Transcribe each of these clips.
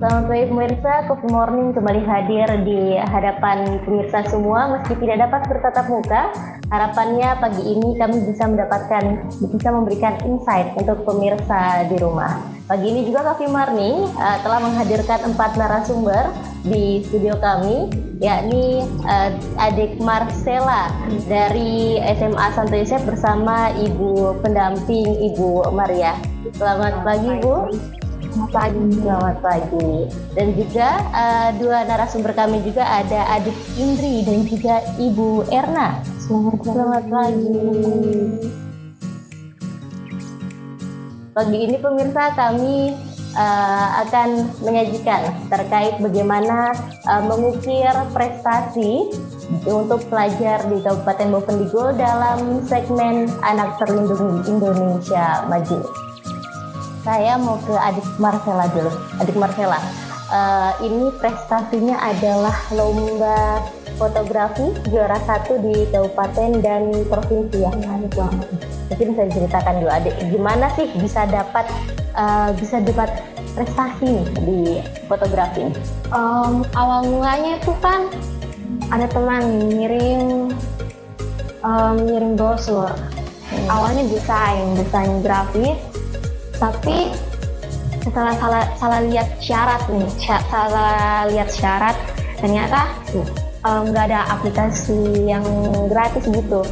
Selamat pagi pemirsa, Coffee Morning kembali hadir di hadapan pemirsa semua. Meski tidak dapat bertatap muka, harapannya pagi ini kami bisa memberikan insight untuk pemirsa di rumah. Pagi ini juga Coffee Morning telah menghadirkan 4 narasumber di studio kami, yakni adik Marcella dari SMA Santo Yosef bersama ibu pendamping Ibu Maria. Selamat pagi Bu. Selamat pagi. Dan juga dua narasumber kami juga ada adik Indri dan juga Ibu Erna. Selamat pagi. Pagi ini pemirsa kami akan menyajikan terkait bagaimana mengukir prestasi untuk pelajar di Kabupaten Bovendigul dalam segmen Anak Terlindungi Indonesia Maju. Saya mau ke adik Marcella dulu. Adik Marcella, ini prestasinya adalah lomba fotografi juara 1 di kabupaten dan provinsi ya. Mungkin bisa diceritakan dulu adik, gimana sih bisa dapat prestasi nih di fotografi? Awal mulanya itu kan ada teman ngirim brosur. Awalnya desain grafis. Tapi setelah salah lihat syarat, ternyata nggak ada aplikasi yang gratis gitu.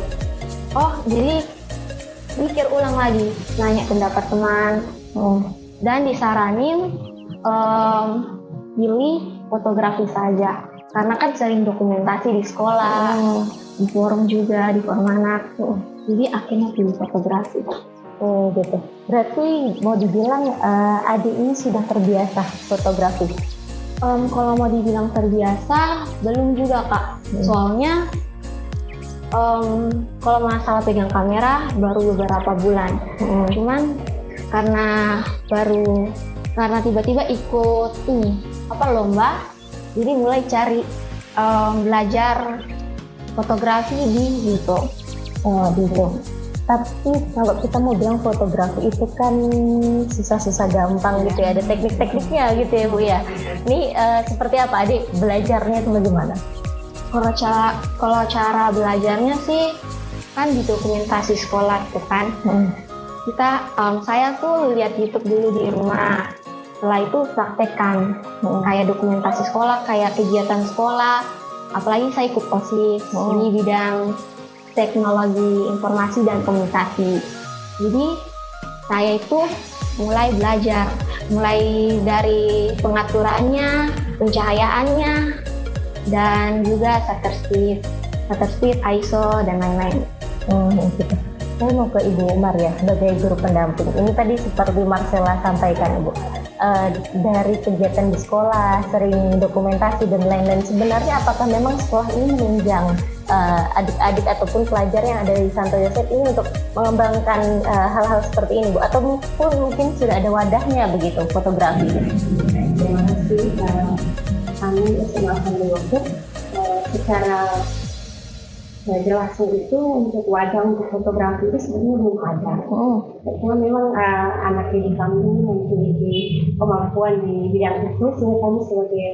Oh, jadi mikir ulang lagi, nanya pendapat teman, dan disaranin pilih fotografi saja. Karena kan sering dokumentasi di sekolah, di forum juga, di forum anak. Jadi akhirnya pilih fotografi. Oh gitu. Berarti mau dibilang adik ini sudah terbiasa fotografi? Kalau mau dibilang terbiasa, belum juga Kak. Soalnya kalau masalah pegang kamera baru beberapa bulan. Cuman karena tiba-tiba ikut lomba, jadi mulai cari belajar fotografi di YouTube. Oh gitu. Tapi kalau kita mau bilang fotografi itu kan susah-susah gampang gitu ya, ada teknik-tekniknya gitu ya Bu ya. Ini seperti apa adik belajarnya itu bagaimana? Kalau cara belajarnya sih kan di dokumentasi sekolah itu kan. Saya tuh lihat YouTube dulu di rumah. Setelah itu praktekkan kayak dokumentasi sekolah, kayak kegiatan sekolah. Apalagi saya ikut OSIS di bidang teknologi informasi dan komunikasi. Jadi saya itu mulai belajar, mulai dari pengaturannya, pencahayaannya, dan juga shutter speed, ISO, dan lain-lain. Gitu. Saya mau ke Ibu Maria sebagai guru pendamping. Ini tadi seperti Marcella sampaikan Ibu, dari kegiatan di sekolah, sering dokumentasi dan lain-lain. Sebenarnya apakah memang sekolah ini menunjang adik-adik ataupun pelajar yang ada di Santo Yosef ini untuk mengembangkan hal-hal seperti ini Bu? Atau mungkin sudah ada wadahnya begitu fotografi? Terima kasih. Kami SMA Santo Yosef secara jelasnya itu untuk wadah untuk fotografi itu sebenarnya belum ada. Cuma memang anak didik kami memiliki kemampuan di bidang itu, sehingga kami sebagai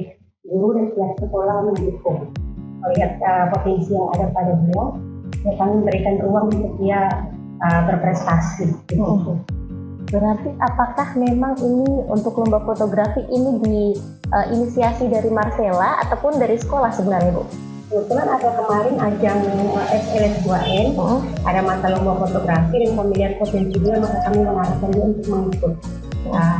guru dan pihak sekolah mendukung. Melihat potensi yang ada pada dia, ya kami berikan ruang untuk dia berprestasi. Berarti apakah memang ini untuk lomba fotografi ini diinisiasi dari Marcella ataupun dari sekolah sebenarnya Bu? Kebetulan ada kemarin ajang SLS 2N, ada mata lomba fotografi dan pemilihan potensi dia, maka kami mengarahkan dia untuk mengikut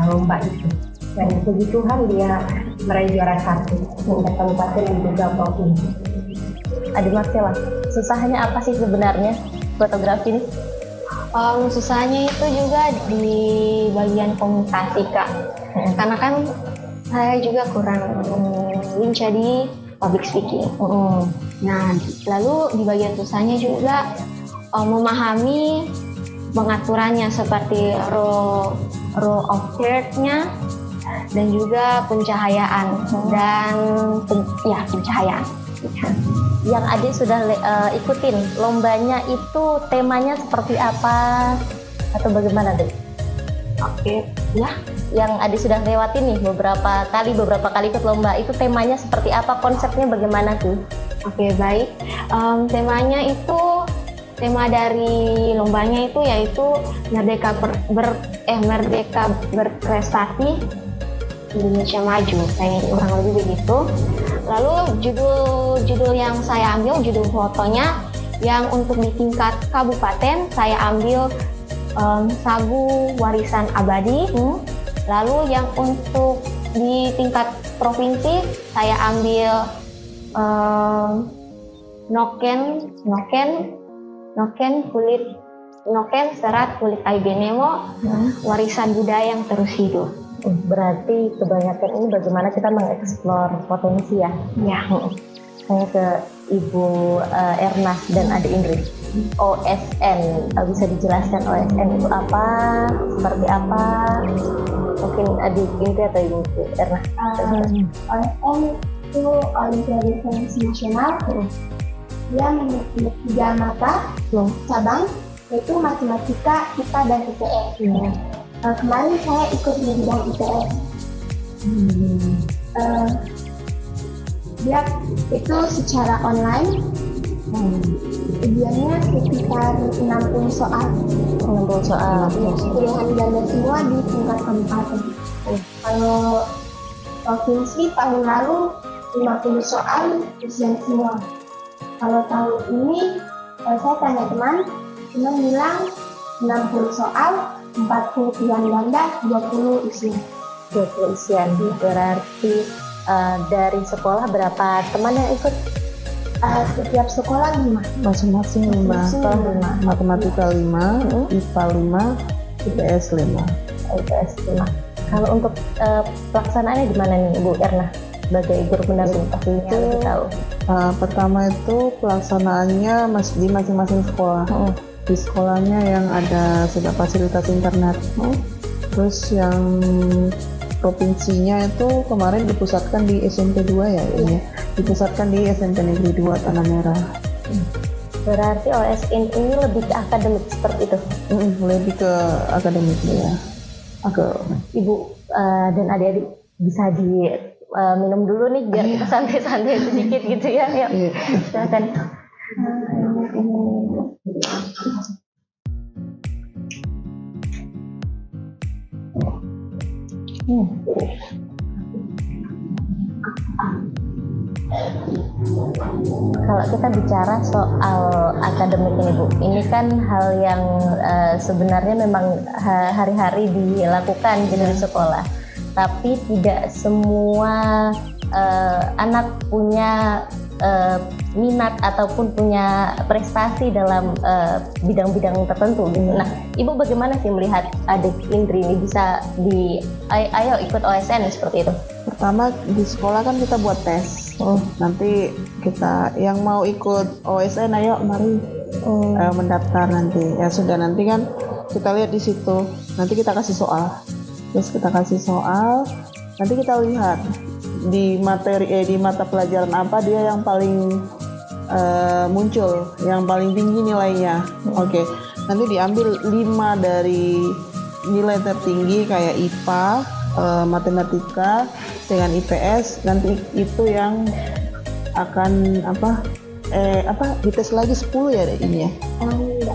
lomba itu. Dan puji Tuhan dia meraih juara 1 tingkat kabupaten dan juga provinsi. Adik Marcella, susahnya apa sih sebenarnya fotografi ini? Susahnya itu juga di bagian komunikasi Kak. Karena kan saya juga kurang lincah di public speaking. Nah, lalu di bagian susahnya juga memahami pengaturannya seperti row of third-nya dan juga pencahayaan pencahayaan. Yang adik sudah ikutin lombanya itu temanya seperti apa atau bagaimana Dek? Oke, ya. Yang Adi sudah lewati nih beberapa kali ikut lomba, itu temanya seperti apa, konsepnya bagaimana sih? Oke, baik. Tema dari lombanya itu yaitu merdeka berprestasi Indonesia Maju, kayak kurang lebih begitu. Lalu judul yang saya ambil, judul fotonya yang untuk di tingkat kabupaten saya ambil Sagu Warisan Abadi. Lalu yang untuk di tingkat provinsi saya ambil Noken Serat Kulit Aibe Nemo, warisan budaya yang terus hidup. Berarti kebanyakan ini bagaimana kita mengeksplor potensi ya? Ya. Saya ke Ibu Erna dan Adik Indri. OSN, bisa dijelaskan OSN itu apa, seperti apa? Mungkin Adik Indri atau Ibu Erna. OSN itu Olimpiade Sains Nasional. Dia memiliki 3 mata cabang, yaitu matematika, IPA, dan IPS. Kemarin saya ikut di bidang IPS. Dia itu secara online. Ujiannya sekitar 60 soal. 60 soal. Pilihan ganda semua di tingkat kabupaten. Kalau provinsi tahun lalu 50 soal ujian semua. Kalau tahun ini saya tanya teman bilang 60 soal, 40 pilihan ganda, 20 ujian. 20 ujian. Berarti dari sekolah berapa teman yang ikut? Setiap sekolah 5. Masing-masing 5. Matematika 5, IPA 5, IPS 5. IPS 5. Kalau untuk pelaksanaannya gimana nih Ibu Erna? Sebagai guru pendamping pastinya lebih tahu. Pertama itu pelaksanaannya di masing-masing sekolah. Di sekolahnya yang ada sudah fasilitas internet. Terus yang provinsinya itu kemarin dipusatkan di SMP 2 ya ini. Dipusatkan di SMP Negeri 2 Tanah Merah. Berarti OSN ini lebih ke akademik seperti itu? Lebih ke akademik ya. Ibu dan adik-adik bisa minum dulu nih biar kita santai-santai sedikit gitu ya. Yuk, silakan. Kalau kita bicara soal akademik ini Bu, ini kan hal yang sebenarnya memang hari-hari dilakukan di sekolah, tapi tidak semua anak punya minat ataupun punya prestasi dalam bidang-bidang tertentu gitu. Nah, Ibu bagaimana sih melihat adik Indri ini bisa ayo ikut OSN seperti itu? Pertama di sekolah kan kita buat tes. Nanti kita yang mau ikut OSN ayo mari mendaftar nanti. Ya sudah, nanti kan kita lihat di situ. Nanti kita kasih soal. Terus kita kasih soal, nanti kita lihat di mata pelajaran apa dia yang paling muncul, yang paling tinggi nilainya. Oke. Nanti diambil 5 dari nilai tertinggi kayak IPA, matematika dengan IPS, nanti itu yang akan dites lagi 10 ya ini ya.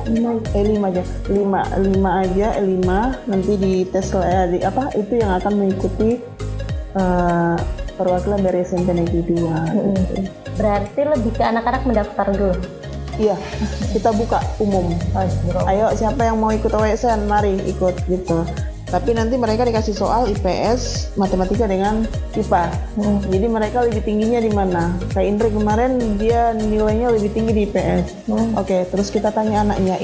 5 aja. 5 aja, 5 nanti dites itu yang akan mengikuti perwakilan dari SMP Negeri 2. Berarti lebih ke anak-anak mendaftar dulu. Iya, kita buka umum. Ayo siapa yang mau ikut OSN, mari ikut gitu. Tapi nanti mereka dikasih soal IPS, matematika dengan IPA. Jadi mereka lebih tingginya di mana? Kayak Indri kemarin dia nilainya lebih tinggi di IPS. Oke, terus kita tanya anaknya,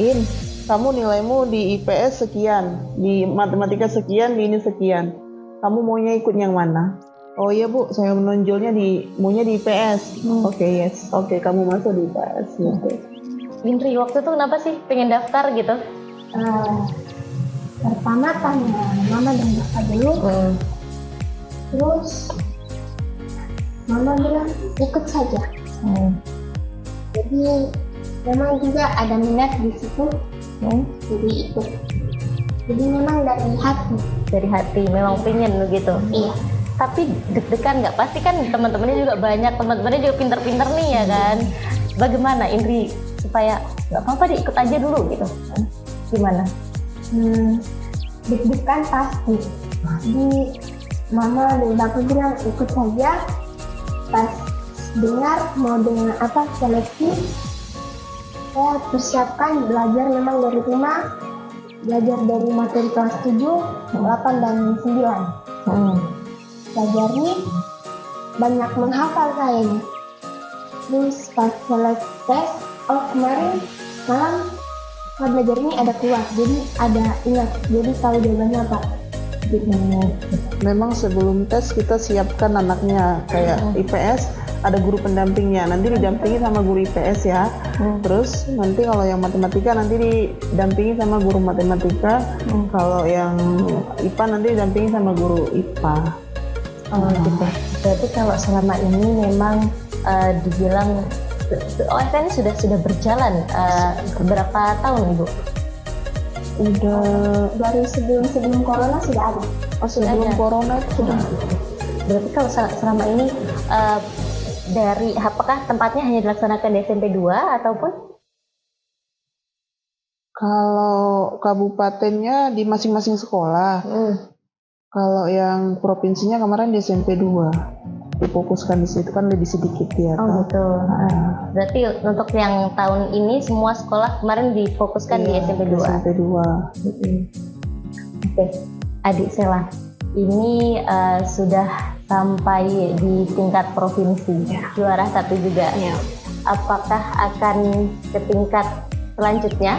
kamu nilaimu di IPS sekian, di matematika sekian, di ini sekian. Kamu maunya ikut yang mana? Oh iya Bu, saya menonjolnya maunya di IPS. Oke, yes. Oke, kamu masuk di IPS. Indri, waktu itu kenapa sih pengen daftar gitu? Pertama tanya mama dan bapak dulu. Terus mama bilang ikut saja. Jadi memang juga ada minat di situ. Jadi ikut. Jadi memang dari hati. Dari hati, memang pengen begitu. Iya. Tapi deg-degan nggak? Pasti kan teman-temannya juga banyak, teman-temannya juga pinter-pinter nih ya kan. Bagaimana Indri supaya nggak apa-apa deh ikut aja dulu gitu? Gimana? Deg-degan pasti. Jadi mama dan bapak bilang ikut saja. Pas dengar mau dengan apa seleksi, saya persiapkan belajar memang dari rumah, belajar dari materi kelas 7, 8 dan 9. Belajar nih banyak menghafal saya nih. Terus pas seleksi tes, kemarin malam saya belajar ini ada keluar, jadi ada ingat, jadi tahu jawabannya apa. Memang sebelum tes kita siapkan anaknya kayak IPS ada guru pendampingnya, nanti didampingi sama guru IPS ya. Terus nanti kalau yang matematika nanti didampingi sama guru matematika. Kalau yang IPA nanti didampingi sama guru IPA. Oh gitu. Berarti kalau selama ini memang dibilang OSN sudah berjalan berapa tahun Ibu? Udah dari sebelum corona sudah ada. Oh sudah Sebelum ada. corona sudah. Berarti kalau selama ini dari apakah tempatnya hanya dilaksanakan di SMP 2 ataupun? Kalau kabupatennya di masing-masing sekolah. Kalau yang provinsinya kemarin di SMP 2 difokuskan di situ kan lebih sedikit ya. Oh gitu. Berarti untuk yang tahun ini semua sekolah kemarin difokuskan di SMP 2. SMP 2. Oke, Adik Sela, ini sudah sampai di tingkat provinsi, juara 1 juga. Apakah akan ke tingkat selanjutnya?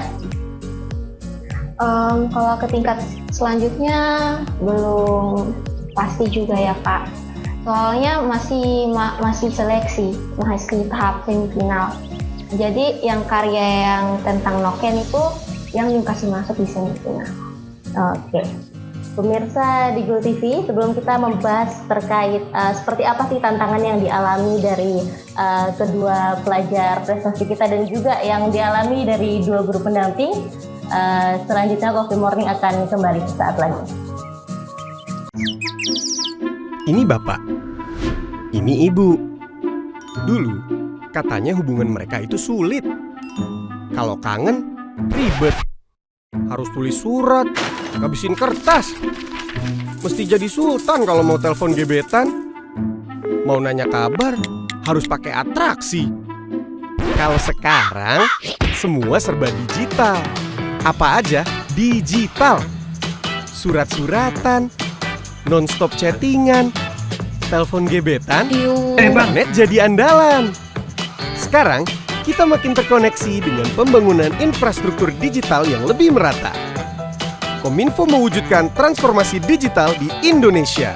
Kalau ke tingkat selanjutnya belum pasti juga ya Kak. Soalnya masih seleksi, masih tahap semifinal. Jadi yang karya yang tentang Noken itu yang dikasih masuk di semifinal. Oke. Pemirsa di Gul TV, sebelum kita membahas terkait seperti apa sih tantangan yang dialami dari kedua pelajar prestasi kita dan juga yang dialami dari 2 guru pendamping, selanjutnya Coffee Morning akan kembali saat lagi. Ini bapak, ini ibu. Dulu katanya hubungan mereka itu sulit. Kalau kangen, ribet. Harus tulis surat, ngabisin kertas. Mesti jadi sultan kalau mau telepon gebetan. Mau nanya kabar, harus pakai atraksi. Kalau sekarang, semua serba digital. Apa aja digital. Surat-suratan, non-stop chattingan, telepon gebetan, internet jadi andalan. Sekarang, kita makin terkoneksi dengan pembangunan infrastruktur digital yang lebih merata. Kominfo mewujudkan transformasi digital di Indonesia.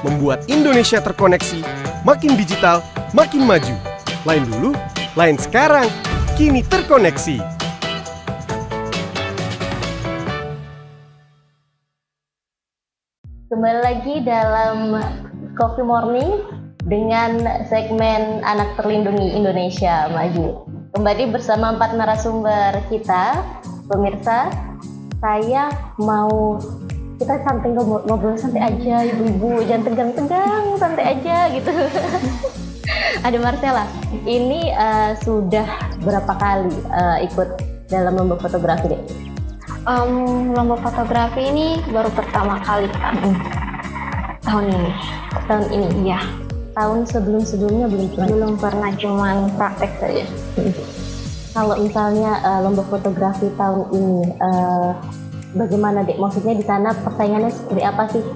Membuat Indonesia terkoneksi, makin digital, makin maju. Lain dulu, lain sekarang, kini terkoneksi. Kembali lagi dalam Coffee Morning dengan segmen Anak Terlindungi Indonesia Maju. Kembali bersama 4 narasumber kita, pemirsa. Saya mau kita santai ngobrol santai aja, ibu-ibu, jangan tegang-tegang, santai aja gitu. Ada Marcella, ini sudah berapa kali ikut dalam lomba fotografi deh? Lomba fotografi ini baru pertama kali Kak. Tahun ini ya. Tahun sebelumnya Belum pernah, cuman praktek saja. Kalau misalnya lomba fotografi tahun ini, bagaimana dek? Maksudnya di sana persaingannya seperti apa sih?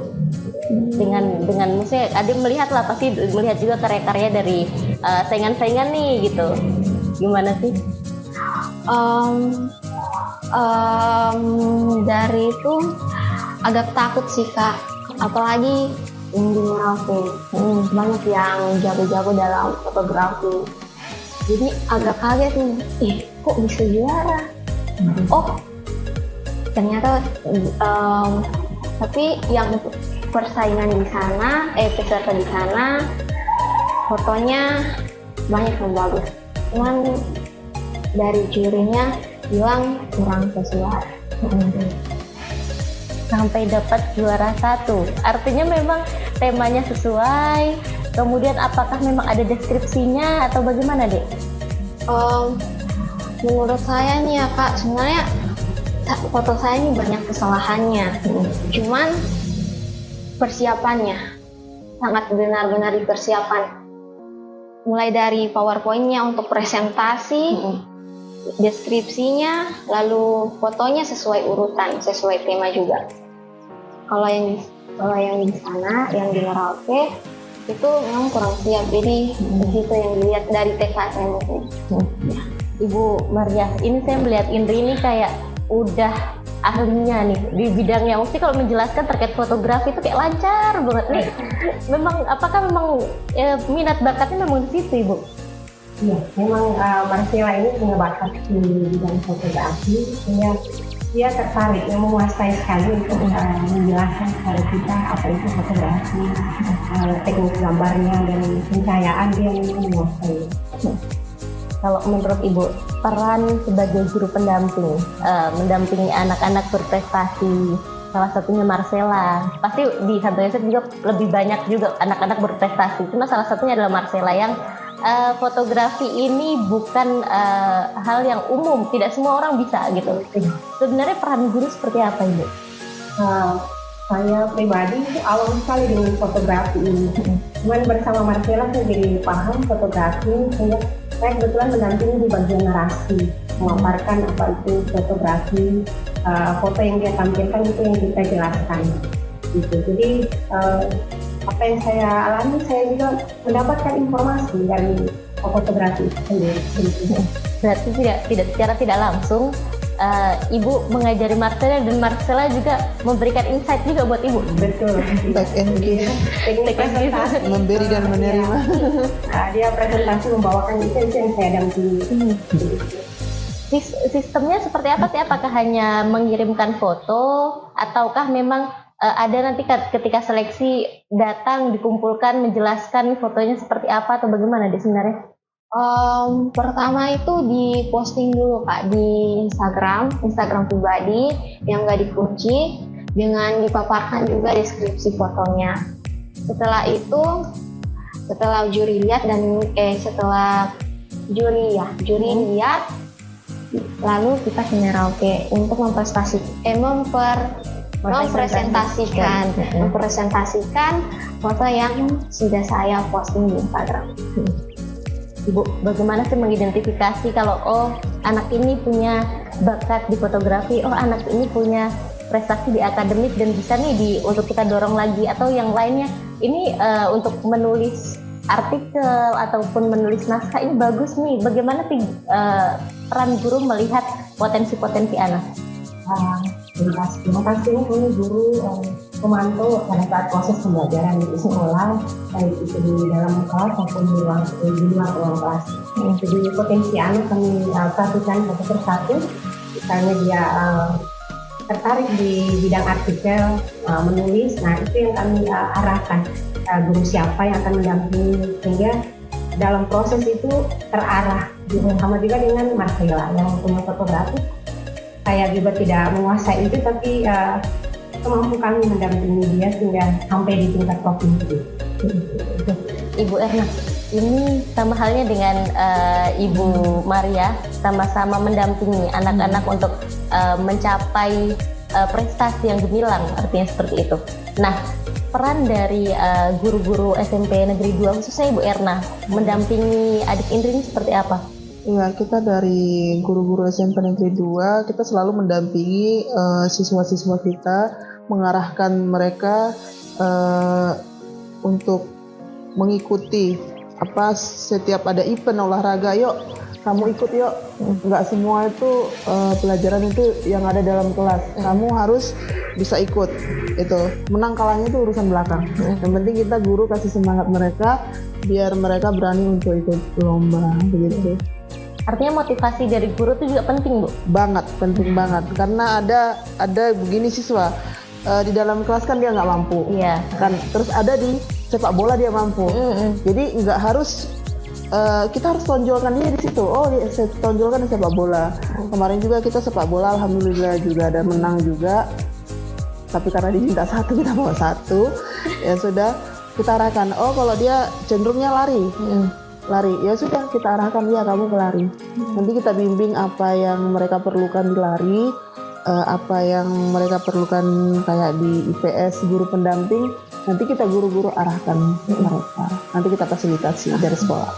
Dengan maksudnya Adik melihat lah, pasti melihat juga karya-karya dari saingan-saingan nih gitu. Gimana sih? Dari itu agak takut sih Kak, apalagi yang di Merauke banyak yang jago-jago dalam fotografi, jadi agak kaget nih, kok bisa juara? Oh ternyata tapi yang persaingan di sana, peserta di sana fotonya banyak yang bagus, cuman dari jurinya bilang kurang sesuai. sampai dapat juara 1. Artinya memang temanya sesuai. Kemudian apakah memang ada deskripsinya atau bagaimana, Dek? Menurut saya nih ya Kak, sebenarnya foto saya ini banyak kesalahannya. Cuman persiapannya sangat benar-benar dipersiapkan. Mulai dari PowerPoint-nya untuk presentasi, deskripsinya, lalu fotonya sesuai urutan, sesuai tema juga. Kalau yang di sana, yang di Merauke itu memang kurang siap. Jadi di situ yang dilihat dari TK saya mungkin. Ibu Maria, ini saya melihat Indri ini kayak udah ahlinya nih di bidangnya. Mesti kalau menjelaskan terkait fotografi itu kayak lancar banget nih. Memang apakah memang minat bakatnya memang di situ, Ibu? Iya, memang Marcella ini punya bakat di bidang fotografi, sehingga dia tertarik, yang menguasai sekali untuk menjelaskan kepada kita apa itu fotografi, teknik gambarnya dan pencahayaan dia menguasai. Kalau menurut Ibu, peran sebagai guru pendamping, mendampingi anak-anak berprestasi, salah satunya Marcella. Pasti di Santo Yosef juga lebih banyak juga anak-anak berprestasi. Cuma salah satunya adalah Marcella yang fotografi ini bukan hal yang umum, tidak semua orang bisa gitu. Sebenarnya peran guru seperti apa, Ibu? Saya pribadi itu awal sekali dengan fotografi ini. Cuman bersama Marcella saya jadi paham fotografi, sehingga saya kebetulan mendampingi di bagian narasi, memaparkan apa itu fotografi, foto yang dia tampilkan itu yang kita jelaskan. Gitu. Jadi apa yang saya alami, saya juga mendapatkan informasi dari fotografi itu sendiri. Berarti secara tidak langsung Ibu mengajari Marcella dan Marcella juga memberikan insight juga buat Ibu. Betul. Back and give, Teknik presentasi, memberi dan menerima. dia presentasi membawakan itu yang saya dampingi. Sistemnya seperti apa sih? Apakah hanya mengirimkan foto ataukah memang ada nanti ketika seleksi datang dikumpulkan menjelaskan fotonya seperti apa atau bagaimana di sebenarnya? Pertama itu diposting dulu Kak di Instagram pribadi yang nggak dikunci, dengan dipaparkan juga deskripsi fotonya. Setelah itu, setelah juri lihat setelah juri lihat, lalu kita ke Merauke untuk mempresentasikan foto yang sudah saya posting di Instagram. Ibu, bagaimana sih mengidentifikasi kalau anak ini punya bakat di fotografi, anak ini punya prestasi di akademik dan bisa nih untuk kita dorong lagi, atau yang lainnya ini untuk menulis artikel ataupun menulis naskah ini bagus nih. Bagaimana sih peran guru melihat potensi-potensi anak? Terima kasih ini guru memantau pada saat proses pembelajaran di sekolah, baik itu di dalam kelas maupun di luar ruang kelas. Jadi potensi anak kami perhatikan satu persatu. Misalnya dia tertarik di bidang artikel, menulis, nah itu yang kami arahkan guru siapa yang akan mendampingi, sehingga dalam proses itu terarah. Sama juga dengan Marcella yang punya fotografi. Saya juga tidak menguasai itu, tapi kemampu kami mendampingi dia sehingga sampai di tingkat provinsi. Ibu Erna, ini sama halnya dengan Ibu Maria, sama-sama mendampingi anak-anak untuk mencapai prestasi yang gemilang, artinya seperti itu. Nah, peran dari guru-guru SMP Negeri 2, khususnya Ibu Erna, mendampingi adik Indri ini seperti apa? Iya, kita dari guru-guru SMP Negeri 2, kita selalu mendampingi siswa-siswa kita, mengarahkan mereka untuk mengikuti setiap ada event olahraga, yuk kamu ikut yuk. Nggak semua itu pelajaran itu yang ada dalam kelas, kamu harus bisa ikut. Itu menang kalahnya itu urusan belakang. Yang penting kita guru kasih semangat mereka biar mereka berani untuk ikut lomba begitu. Artinya motivasi dari guru itu juga penting, Bu? Penting banget. Karena ada begini siswa di dalam kelas kan dia nggak mampu, iya. Kan terus ada di sepak bola dia mampu. Jadi nggak harus kita harus tonjolkan dia di situ. Dia tonjolkan di sepak bola. Kemarin juga kita sepak bola, alhamdulillah juga ada menang juga. tapi karena diminta satu kita bawa satu. Ya sudah kita arahkan. Oh kalau dia cenderungnya lari, ya sudah kita arahkan dia kamu ke lari. Nanti kita bimbing apa yang mereka perlukan di lari, apa yang mereka perlukan kayak di IPS guru pendamping. Nanti kita guru-guru arahkan mereka. Nanti kita fasilitasi dari sekolah.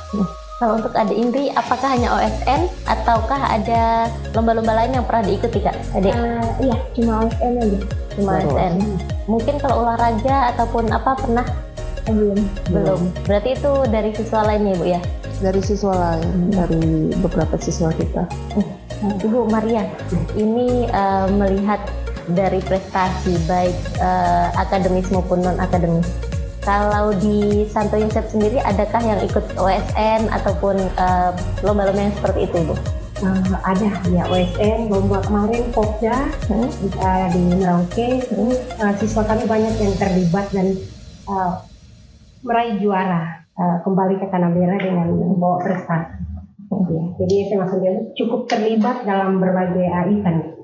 Kalau untuk Adik Indri, apakah hanya OSN ataukah ada lomba-lomba lain yang pernah diikuti Kak? Adik? Iya, cuma OSN aja. Cuma OSN. Mungkin kalau olahraga ataupun apa pernah? Belum. Berarti itu dari siswa lainnya Ibu ya? Dari siswa lain, dari beberapa siswa kita. Ibu Maria, ini melihat dari prestasi baik akademis maupun non akademis. Kalau di Santo Yosef sendiri, adakah yang ikut OSN ataupun lomba-lomba yang seperti itu, Ibu? Ada ya, OSN, lomba kemarin Popda di Merauke. Terus siswa kami banyak yang terlibat dan meraih juara, kembali ke Tanah Merah dengan membawa prestasi. Ya, jadi SMA Santo Yosef cukup terlibat dalam berbagai event.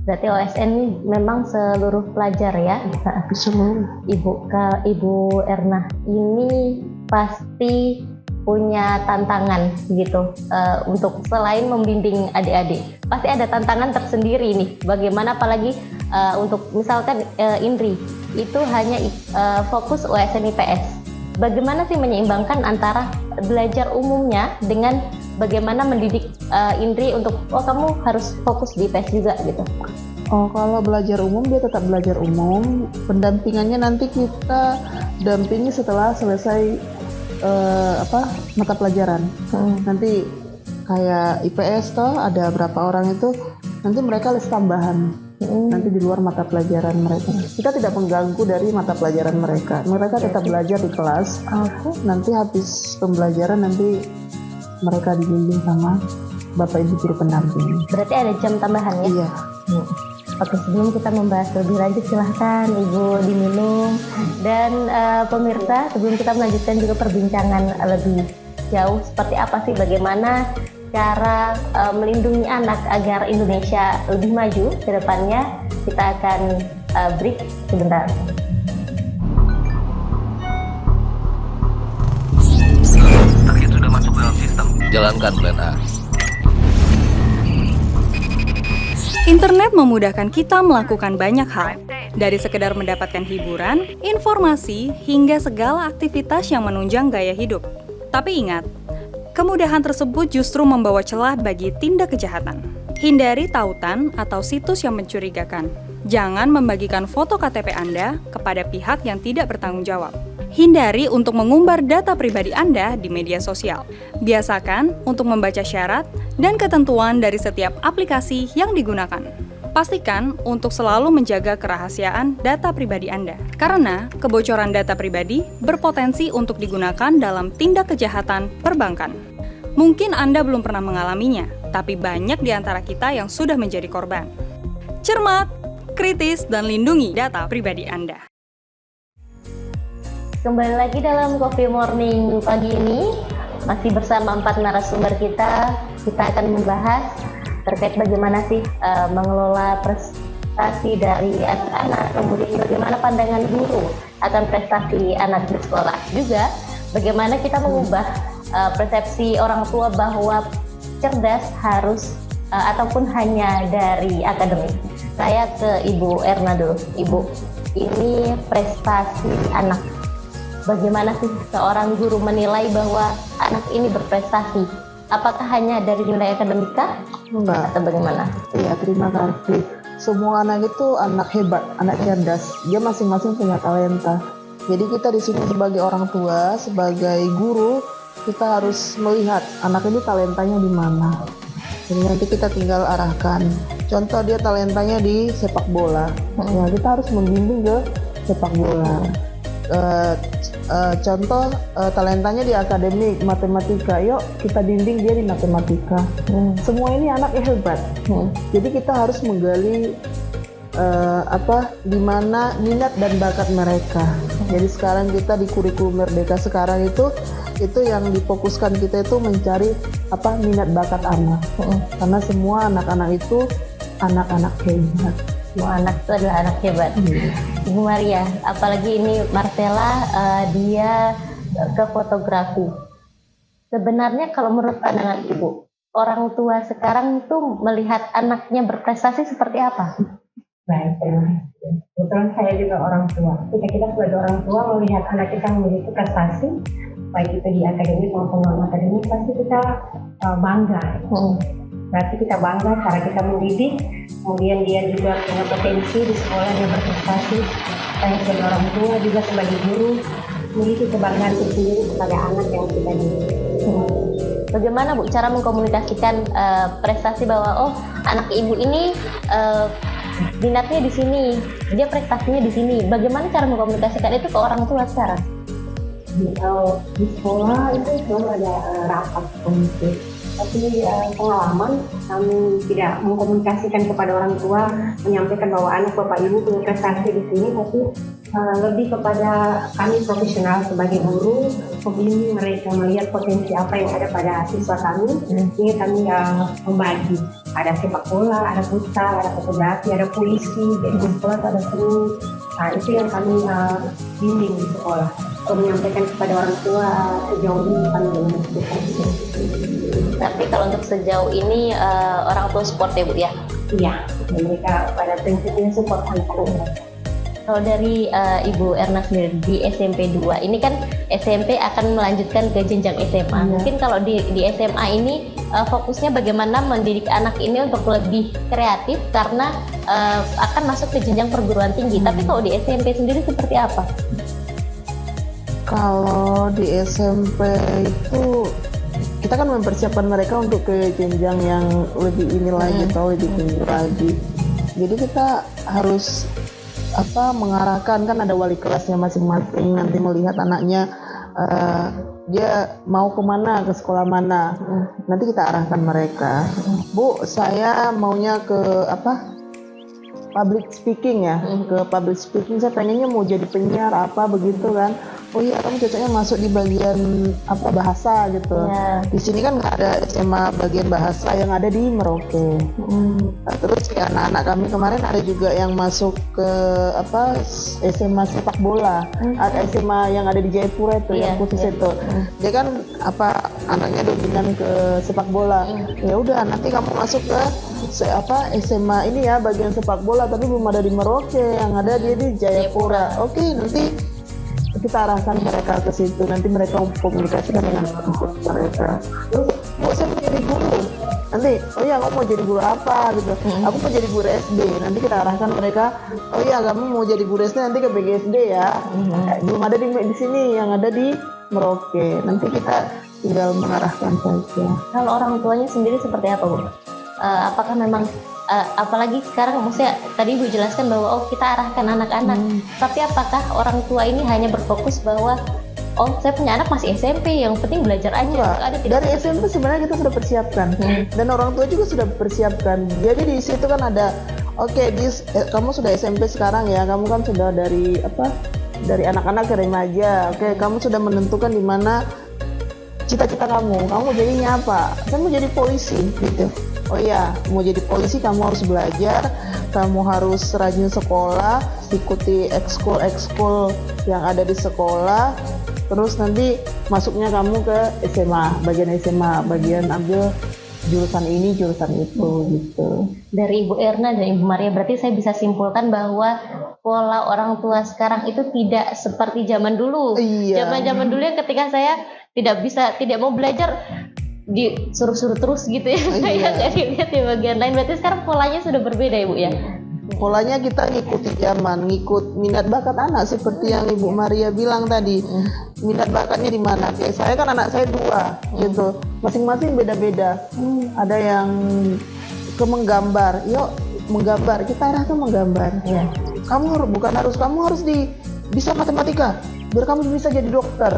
Berarti OSN ini memang seluruh pelajar ya? Seluruh. Ibu Erna, ini pasti punya tantangan gitu untuk selain membimbing adik-adik. Pasti ada tantangan tersendiri nih. Bagaimana apalagi untuk misalkan Indri itu hanya fokus OSN IPS. Bagaimana sih menyeimbangkan antara belajar umumnya dengan bagaimana mendidik Indri untuk kamu harus fokus di IPS juga gitu? Oh, kalau belajar umum dia tetap belajar umum. Pendampingannya nanti kita dampingi setelah selesai mata pelajaran. Nanti kayak IPS toh ada berapa orang itu, nanti mereka les tambahan. Nanti di luar mata pelajaran mereka. Kita tidak mengganggu dari mata pelajaran mereka. Mereka tetap belajar di kelas. Nanti habis pembelajaran nanti mereka dibimbing sama Bapak Ibu guru pendamping. Berarti ada jam tambahan ya? Iya. Oke, sebelum kita membahas lebih lanjut, silahkan Ibu diminum. Dan pemirsa, sebelum kita melanjutkan juga perbincangan lebih jauh, seperti apa sih bagaimana cara melindungi anak agar Indonesia lebih maju ke depannya, kita akan break sebentar. Target sudah masuk dalam sistem. Jalankan plan A. Internet memudahkan kita melakukan banyak hal, dari sekedar mendapatkan hiburan, informasi, hingga segala aktivitas yang menunjang gaya hidup. Tapi ingat, kemudahan tersebut justru membawa celah bagi tindak kejahatan. Hindari tautan atau situs yang mencurigakan. Jangan membagikan foto KTP Anda kepada pihak yang tidak bertanggung jawab. Hindari untuk mengumbar data pribadi Anda di media sosial. Biasakan untuk membaca syarat dan ketentuan dari setiap aplikasi yang digunakan. Pastikan untuk selalu menjaga kerahasiaan data pribadi Anda, karena kebocoran data pribadi berpotensi untuk digunakan dalam tindak kejahatan perbankan. Mungkin Anda belum pernah mengalaminya, tapi banyak di antara kita yang sudah menjadi korban. Cermat, kritis, dan lindungi data pribadi Anda. Kembali lagi dalam Coffee Morning pagi ini, masih bersama 4 narasumber kita akan membahas terkait bagaimana sih mengelola prestasi dari anak-anak, kemudian bagaimana pandangan guru akan prestasi anak di sekolah. Juga bagaimana kita mengubah persepsi orang tua bahwa cerdas harus ataupun hanya dari akademik. Saya ke Ibu Erna dulu. Ibu, ini prestasi anak. Bagaimana sih seorang guru menilai bahwa anak ini berprestasi? Apakah hanya dari nilai akademika? Enggak. Atau bagaimana? Iya, terima kasih. Semua anak itu anak hebat, anak cerdas. Dia masing-masing punya talenta. Jadi kita di sini sebagai orang tua, sebagai guru, kita harus melihat anak ini talentanya di mana. Jadi nanti kita tinggal arahkan. Contoh dia talentanya di sepak bola. Ya, kita harus membimbing ke sepak bola. Contoh talentanya di akademik matematika, yuk kita bimbing dia di matematika. Semua ini anaknya hebat. Jadi kita harus menggali di mana minat dan bakat mereka. Jadi sekarang kita di kurikulum Merdeka sekarang itu yang difokuskan kita itu mencari minat bakat anak. Karena semua anak-anak itu anak-anak hebat. Semua anak itu adalah anak hebat. Ibu Maria, apalagi ini Marcella, dia ke fotografi. Sebenarnya kalau menurut pandangan Ibu, orang tua sekarang itu melihat anaknya berprestasi seperti apa? Baik, terima kasih. Kebetulan saya juga orang tua. Kita sebagai orang tua melihat anak kita memiliki prestasi, baik itu di akademik maupun non akademik, pasti kita bangga. Berarti kita bangga cara kita mendidik, kemudian dia juga punya potensi di sekolah, dia berprestasi. Saya sebagai orang tua juga sebagai guru memiliki kebanggaan tersendiri kepada anak yang kita didik. Bagaimana Bu cara mengkomunikasikan prestasi bahwa anak Ibu ini minatnya di sini, dia prestasinya di sini. Bagaimana cara mengkomunikasikan itu ke orang tua sekarang? Di sekolah itu selalu ada rapat komite. Tapi pengalaman kami tidak mengkomunikasikan kepada orang tua, menyampaikan bahwa anak bapak ibu punya prestasi di sini, tapi lebih kepada kami profesional sebagai guru, membimbing mereka melihat potensi apa yang ada pada siswa kami. Ini kami membagi, ada sepak bola, ada futsal, ada fotografi, ada puisi, jadi di sekolah ada seni. Nah, itu yang kami bimbing di sekolah. Menyampaikan kepada orang tua sejauh ini kami belum melakukan. Tapi kalau untuk sejauh ini orang tua support ya Bu ya? Iya, mereka pada prinsipnya support anak-anak. Kalau dari Ibu Erna sendiri di SMP 2, ini kan SMP akan melanjutkan ke jenjang SMA. Mungkin kalau di SMA ini fokusnya bagaimana mendidik anak ini untuk lebih kreatif karena akan masuk ke jenjang perguruan tinggi. Tapi kalau di SMP sendiri seperti apa? Kalau di SMP itu kita kan mempersiapkan mereka untuk ke jenjang yang lebih ini lagi atau lebih tinggi lagi. Jadi kita harus mengarahkan, kan ada wali kelasnya masing-masing, nanti melihat anaknya dia mau kemana, ke sekolah mana, nanti kita arahkan mereka. Bu, saya maunya ke public speaking ya, ke public speaking, saya pengennya mau jadi penyiar begitu kan. Oh iya, kamu cocoknya masuk di bagian bahasa gitu. Di sini kan nggak ada SMA bagian bahasa, yang ada di Merauke. Nah, terus ya anak-anak kami kemarin ada juga yang masuk ke SMA sepak bola. Ada SMA yang ada di Jayapura itu, yang khusus itu. Dia kan anaknya dominan ke sepak bola. Ya udah, nanti kamu masuk ke SMA ini ya bagian sepak bola, tapi belum ada di Merauke, yang ada dia di Jayapura. Oke, nanti kita arahkan mereka ke situ, nanti mereka komunikasikan dengan mereka. Terus mau saya mau jadi guru, nanti kamu mau jadi guru apa gitu. Aku mau jadi guru SD, nanti kita arahkan mereka. Kamu mau jadi guru SD nanti ke BGSD ya. Belum ada di sini, yang ada di Merauke. Nanti kita tinggal mengarahkan saja. Kalau orang tuanya sendiri seperti apa Bu? Apakah memang apalagi sekarang, maksudnya tadi Ibu jelaskan bahwa kita arahkan anak-anak, tapi apakah orang tua ini hanya berfokus bahwa saya punya anak masih SMP, yang penting belajar aja? Dari SMP sebenarnya kita sudah persiapkan, dan orang tua juga sudah persiapkan. Jadi di situ kan ada, kamu sudah SMP sekarang ya, kamu kan sudah dari anak-anak ke remaja. Kamu sudah menentukan di mana cita-cita kamu mau jadinya apa? Saya mau jadi polisi gitu. Mau jadi polisi kamu harus belajar, kamu harus rajin sekolah, ikuti ekskul yang ada di sekolah, terus nanti masuknya kamu ke SMA, bagian ambil jurusan ini, jurusan itu gitu. Dari Ibu Erna dan Ibu Maria, berarti saya bisa simpulkan bahwa pola orang tua sekarang itu tidak seperti zaman dulu. Zaman dulu yang ketika saya tidak mau belajar, disuruh-suruh terus gitu ya, nggak dilihat di bagian lain. Berarti sekarang polanya sudah berbeda ya Bu ya? Polanya kita ngikuti zaman, ngikut minat bakat anak, seperti yang Ibu Maria bilang tadi. Minat bakatnya di mana? Saya kan anak saya 2 gitu, masing-masing beda-beda. Ada yang menggambar, menggambar, kita arahkan menggambar. Kamu harus bisa matematika, biar kamu bisa jadi dokter.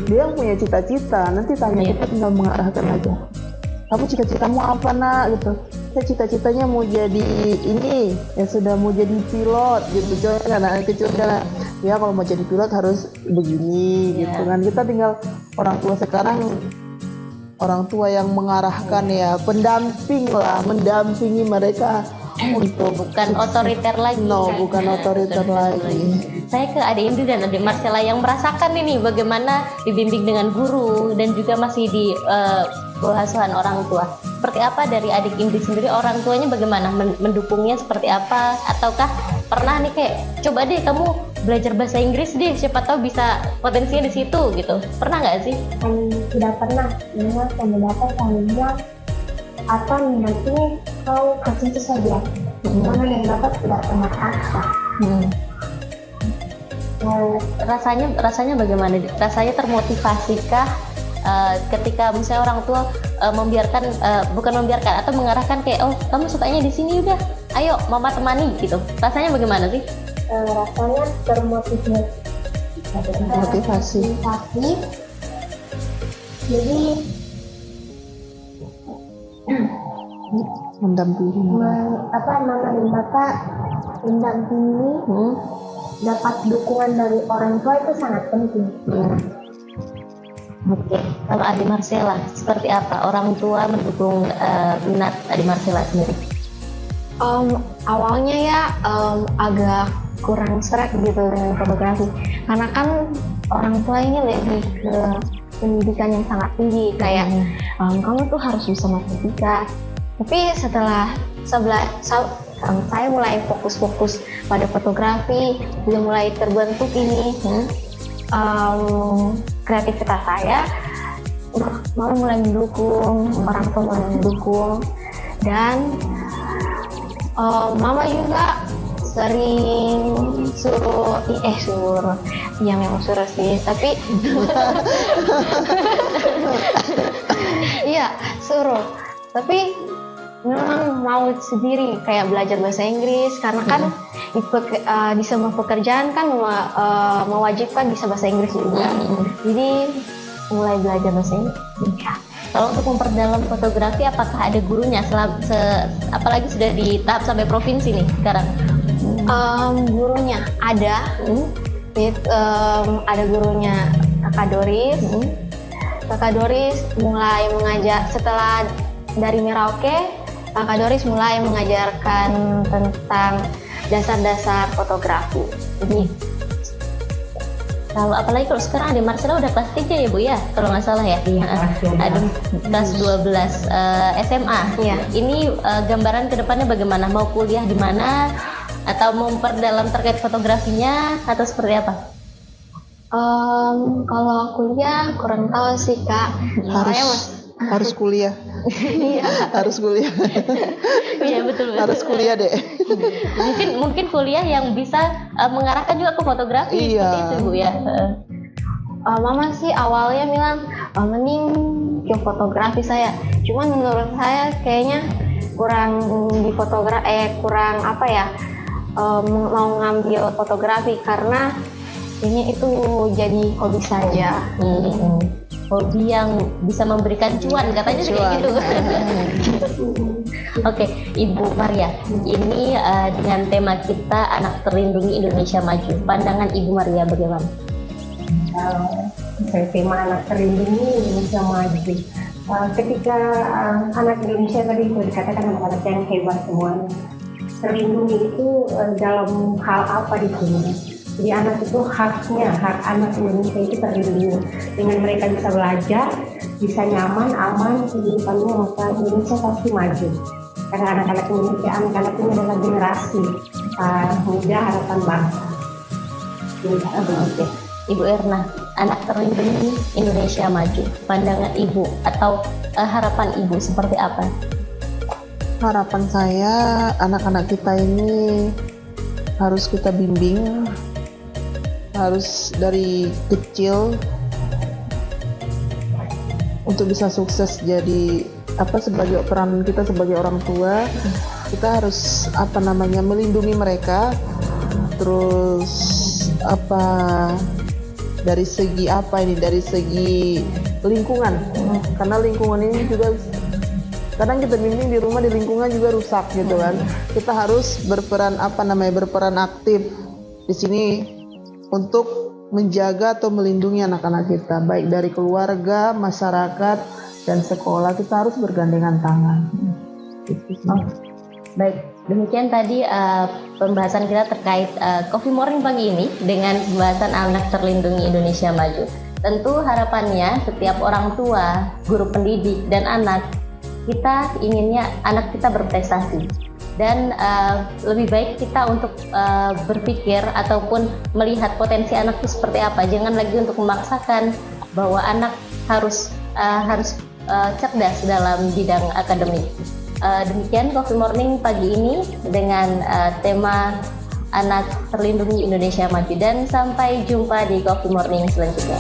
Dia yang punya cita-cita, nanti tanya, kita tinggal mengarahkan aja. Kamu cita-citamu apa nak gitu? Saya cita-citanya mau jadi ini, sudah mau jadi pilot gitu. Jangan anak kecil kan, ya kalau mau jadi pilot harus begini gitu kan. Kita tinggal orang tua sekarang, orang tua yang mengarahkan ya, pendamping lah, mendampingi mereka Itu bukan otoriter lagi. No, bukan otoriter lagi. Saya ke Adik Indri dan Adik Marcella yang merasakan ini bagaimana dibimbing dengan guru dan juga masih di bawah asuhan orang tua. Seperti apa dari Adik Indri sendiri, orang tuanya bagaimana mendukungnya seperti apa, ataukah pernah nih kayak coba deh kamu belajar bahasa Inggris deh, siapa tahu bisa potensinya di situ gitu. Pernah nggak sih? Tidak pernah, memang pendapat saya atau minatnya kau ke situ saja. Karena yang dapat tidak pernah paksa. Rasanya bagaimana? Rasanya termotivasikah ketika misalnya orang tua bukan membiarkan atau mengarahkan kayak, oh kamu sukanya di sini, udah ayo mama temani gitu. Rasanya bagaimana sih? Rasanya Motivasi. Jadi Mendampingi. Mama bapak mendampingi, dapat dukungan dari orang tua itu sangat penting. Oke, kalau Adi Marcella seperti apa orang tua mendukung minat Adi Marcella sendiri? Awalnya ya agak kurang serak gitu dengan fotografi, karena kan orang tua ini lebih ke pendidikan yang sangat tinggi, kayak kamu tuh harus bisa matematika. Tapi setelah saya mulai fokus pada fotografi, sudah mulai terbentuk ini kreativitas saya, mau mulai mendukung, orang tua mulai mendukung, dan mama juga sering suruh ya memang suruh sih, tapi iya suruh, tapi memang mau sendiri kayak belajar bahasa Inggris, karena kan di semua pekerjaan kan mewajibkan bisa bahasa Inggris juga. Jadi mulai belajar bahasa Inggris. Kalau untuk memperdalam fotografi, apakah ada gurunya? Apalagi sudah di tahap sampai provinsi nih sekarang. Gurunya ada, ada gurunya Kakak Doris. Kakak Doris mulai mengajar setelah dari Merauke. Kakak Doris mulai mengajarkan tentang dasar-dasar fotografi. Jadi Kalau apalagi kalau sekarang Adi Marcella udah kelas 3 ya Bu ya, kalau nggak salah ya. Ada kelas 12 SMA. Iya. Ini gambaran kedepannya bagaimana? Mau kuliah di mana? Atau mau memperdalam terkait fotografinya atau seperti apa? kalau kuliah kurang tahu sih Kak. Harus kuliah. Harus kuliah. Iya betul. Harus kuliah deh. Mungkin kuliah yang bisa mengarahkan juga ke fotografi. Iya. Seperti itu Bu ya. Mama sih awalnya bilang mending ke fotografi saya. Cuman menurut saya kayaknya kurang di kurang apa ya, mau ngambil fotografi karena ini itu jadi hobi saja. Hobi yang bisa memberikan cuan katanya sih kayak gitu. Oke, Ibu Maria, ini dengan tema kita anak terlindungi Indonesia maju. Pandangan Ibu Maria bagaimana? Tema anak terlindungi Indonesia maju. Ketika anak Indonesia tadi itu dikatakan anak-anak yang hebat semuanya, terlindungi itu dalam hal apa di sini? Jadi anak itu hak anak Indonesia itu terlindungi. Dengan mereka bisa belajar, bisa nyaman, aman kehidupannya, maka Indonesia pasti maju. Karena anak-anak Indonesia, anak-anak ini adalah generasi muda harapan bangsa. Ibu Erna, anak terlindungi Indonesia maju. Pandangan Ibu atau harapan Ibu seperti apa? Harapan saya anak-anak kita ini harus kita bimbing, harus dari kecil untuk bisa sukses. Jadi sebagai peran kita sebagai orang tua, kita harus melindungi mereka. Terus dari segi dari segi lingkungan, karena lingkungan ini juga kadang kita bimbing di rumah, di lingkungan juga rusak gitu kan. Kita harus berperan berperan aktif di sini untuk menjaga atau melindungi anak-anak kita, baik dari keluarga, masyarakat, dan sekolah. Kita harus bergandengan tangan. Baik, Demikian tadi pembahasan kita terkait Coffee Morning pagi ini dengan pembahasan anak terlindungi Indonesia Maju. Tentu harapannya setiap orang tua, guru pendidik, dan anak, kita inginnya anak kita berprestasi. Dan lebih baik kita untuk berpikir ataupun melihat potensi anak itu seperti apa. Jangan lagi untuk memaksakan bahwa anak harus cerdas dalam bidang akademik. Demikian Coffee Morning pagi ini dengan tema Anak Terlindungi Indonesia Maju, dan sampai jumpa di Coffee Morning selanjutnya.